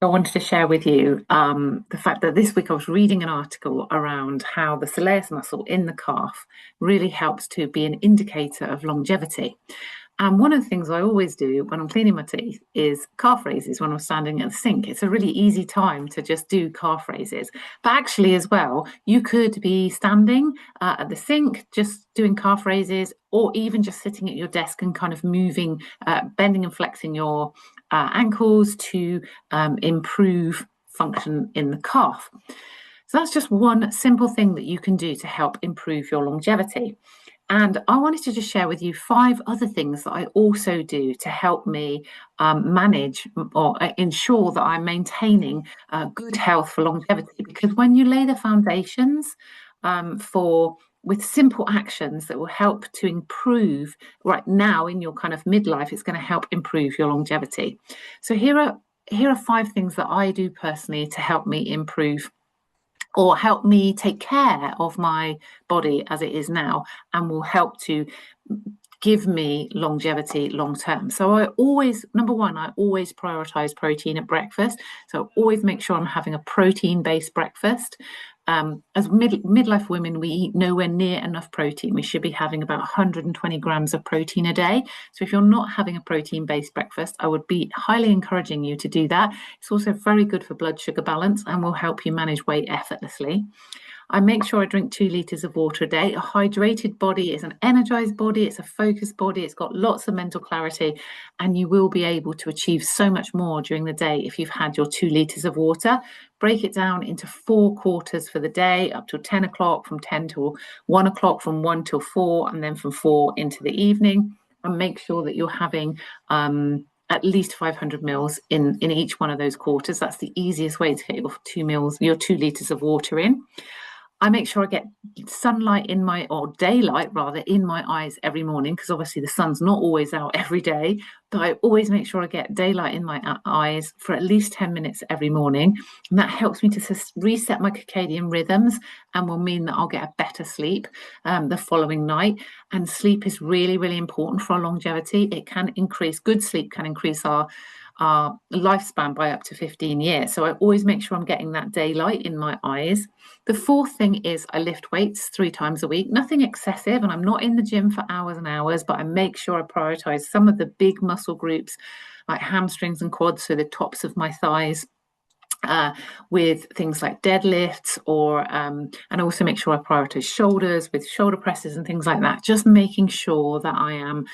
I wanted to share with you the fact that this week I was reading an article around how the soleus muscle in the calf really helps to be an indicator of longevity. And one of the things I always do when I'm cleaning my teeth is calf raises when I'm standing at the sink. It's a really easy time to just do calf raises. But actually, as well, you could be standing at the sink, just doing calf raises, or even just sitting at your desk and kind of moving, bending and flexing your ankles to improve function in the calf. So that's just one simple thing that you can do to help improve your longevity. And I wanted to just share with you 5 other things that I also do to help me manage or ensure that I'm maintaining good health for longevity. Because when you lay the foundations with simple actions that will help to improve right now in your kind of midlife, it's going to help improve your longevity. So here are 5 things that I do personally to help me improve or help me take care of my body as it is now, and will help to give me longevity long term. So number one, I always prioritize protein at breakfast. So I always make sure I'm having a protein-based breakfast. As midlife women, we eat nowhere near enough protein. We should be having about 120 grams of protein a day. So if you're not having a protein-based breakfast, I would be highly encouraging you to do that. It's also very good for blood sugar balance and will help you manage weight effortlessly. I make sure I drink 2 litres of water a day. A hydrated body is an energized body. It's a focused body. It's got lots of mental clarity, and you will be able to achieve so much more during the day if you've had your 2 litres of water. Break it down into 4 quarters for the day, up till 10 o'clock, from 10 till 1 o'clock, from 1 till 4, and then from 4 into the evening. And make sure that you're having at least 500 mils in each one of those quarters. That's the easiest way to get your 2 litres of water in. I make sure I get sunlight daylight rather, in my eyes every morning, because obviously the sun's not always out every day, but I always make sure I get daylight in my eyes for at least 10 minutes every morning. And that helps me to reset my circadian rhythms and will mean that I'll get a better sleep the following night. And sleep is really, really important for our longevity. Good sleep can increase our lifespan by up to 15 years. So I always make sure I'm getting that daylight in my eyes. The 4th thing is I lift weights 3 times a week, nothing excessive, and I'm not in the gym for hours and hours, but I make sure I prioritize some of the big muscle groups like hamstrings and quads, so the tops of my thighs, with things like deadlifts, and also make sure I prioritize shoulders with shoulder presses and things like that. Just making sure that I am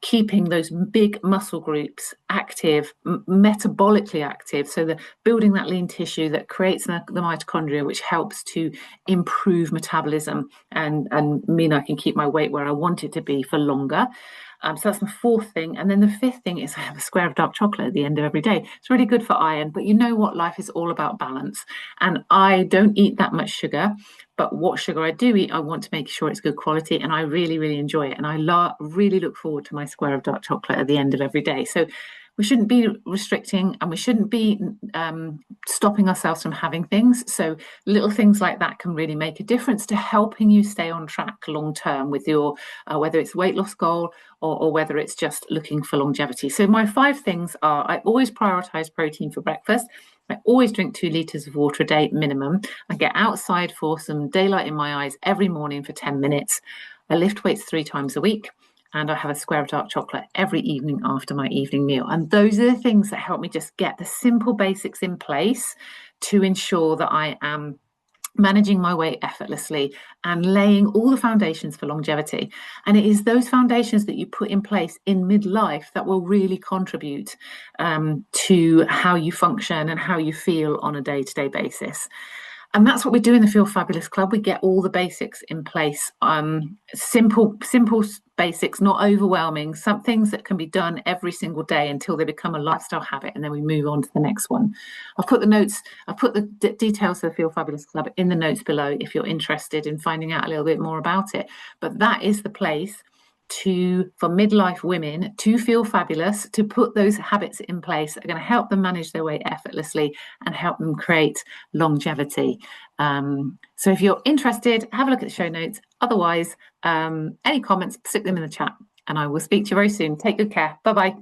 keeping those big muscle groups active, metabolically active, so that building that lean tissue that creates the mitochondria, which helps to improve metabolism and mean I can keep my weight where I want it to be for longer. So that's my 4th thing. And then the 5th thing is I have a square of dark chocolate at the end of every day. It's really good for iron, but you know what? Life is all about balance. And I don't eat that much sugar, but what sugar I do eat, I want to make sure it's good quality, and I really, really enjoy it. And I really look forward to my square of dark chocolate at the end of every day. So we shouldn't be restricting, and we shouldn't be stopping ourselves from having things. So little things like that can really make a difference to helping you stay on track long term with your, whether it's weight loss goal or whether it's just looking for longevity. So my 5 things are: I always prioritize protein for breakfast. I always drink 2 litres of water a day minimum. I get outside for some daylight in my eyes every morning for 10 minutes. I lift weights 3 times a week. And I have a square of dark chocolate every evening after my evening meal. And those are the things that help me just get the simple basics in place to ensure that I am managing my weight effortlessly and laying all the foundations for longevity. And it is those foundations that you put in place in midlife that will really contribute to how you function and how you feel on a day-to-day basis. And that's what we do in the Feel Fabulous Club. We get all the basics in place. Simple basics, not overwhelming. Some things that can be done every single day until they become a lifestyle habit, and then we move on to the next one. I've put the details of the Feel Fabulous Club in the notes below if you're interested in finding out a little bit more about it. But that is the place for midlife women to feel fabulous, to put those habits in place that are going to help them manage their weight effortlessly and help them create longevity. So if you're interested, have a look at the show notes. Otherwise, any comments, stick them in the chat, and I will speak to you very soon. Take good care. Bye-bye.